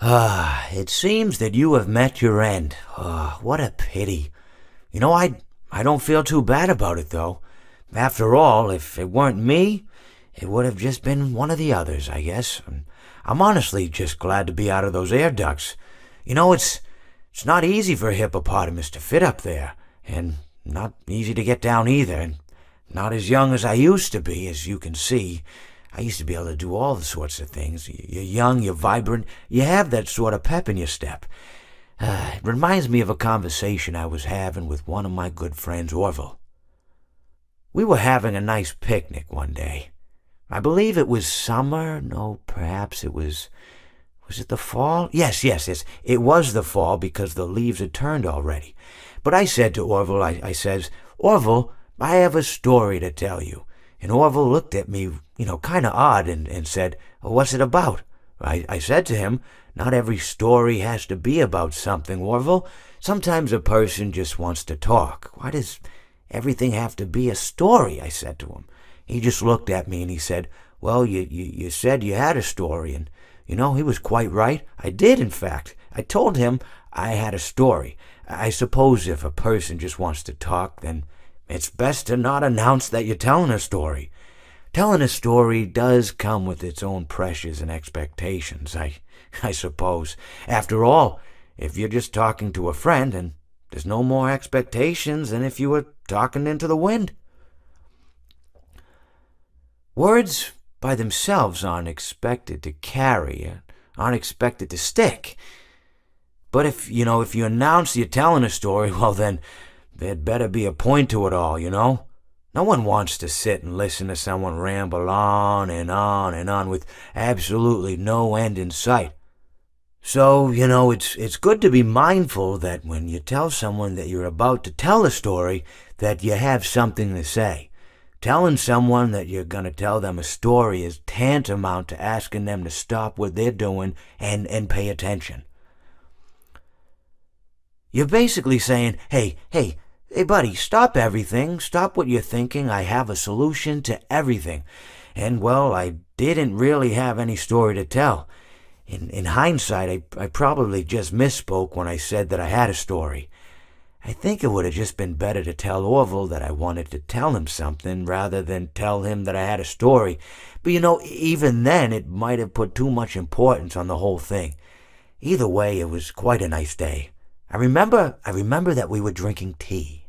It seems that you have met your end. What a pity. I don't feel too bad about it, though. After all, if it weren't me, it would have just been one of the others, I guess. I'm honestly just glad to be out of those air ducts. It's not easy for a hippopotamus to fit up there, and not easy to get down either, and not as young as I used to be, as you can see. I used to be able to do all sorts of things. You're young, you're vibrant, you have that sort of pep in your step. It reminds me of a conversation I was having with one of my good friends, Orville. We were having a nice picnic one day. I believe it was summer. No, perhaps it was... Was it the fall? Yes. It was the fall because the leaves had turned already. But I said to Orville, I says, "Orville, I have a story to tell you." And Orville looked at me, kind of odd and said, "What's it about?" I said to him, "Not every story has to be about something, Orville. Sometimes a person just wants to talk. Why does everything have to be a story?" I said to him. He just looked at me and he said, "Well, you said you had a story." And, he was quite right. I did, in fact. I told him I had a story. I suppose if a person just wants to talk, then it's best to not announce that you're telling a story. Telling a story does come with its own pressures and expectations, I suppose. After all, if you're just talking to a friend, then there's no more expectations than if you were talking into the wind. Words by themselves aren't expected to carry, aren't expected to stick. But if you announce you're telling a story, well then, there'd better be a point to it all, No one wants to sit and listen to someone ramble on and on and on with absolutely no end in sight. So, it's good to be mindful that when you tell someone that you're about to tell a story, that you have something to say. Telling someone that you're going to tell them a story is tantamount to asking them to stop what they're doing and pay attention. You're basically saying, hey, buddy, stop everything. Stop what you're thinking. I have a solution to everything. And, well, I didn't really have any story to tell. In hindsight, I probably just misspoke when I said that I had a story. I think it would have just been better to tell Orville that I wanted to tell him something rather than tell him that I had a story. But, even then, it might have put too much importance on the whole thing. Either way, it was quite a nice day. I remember that we were drinking tea.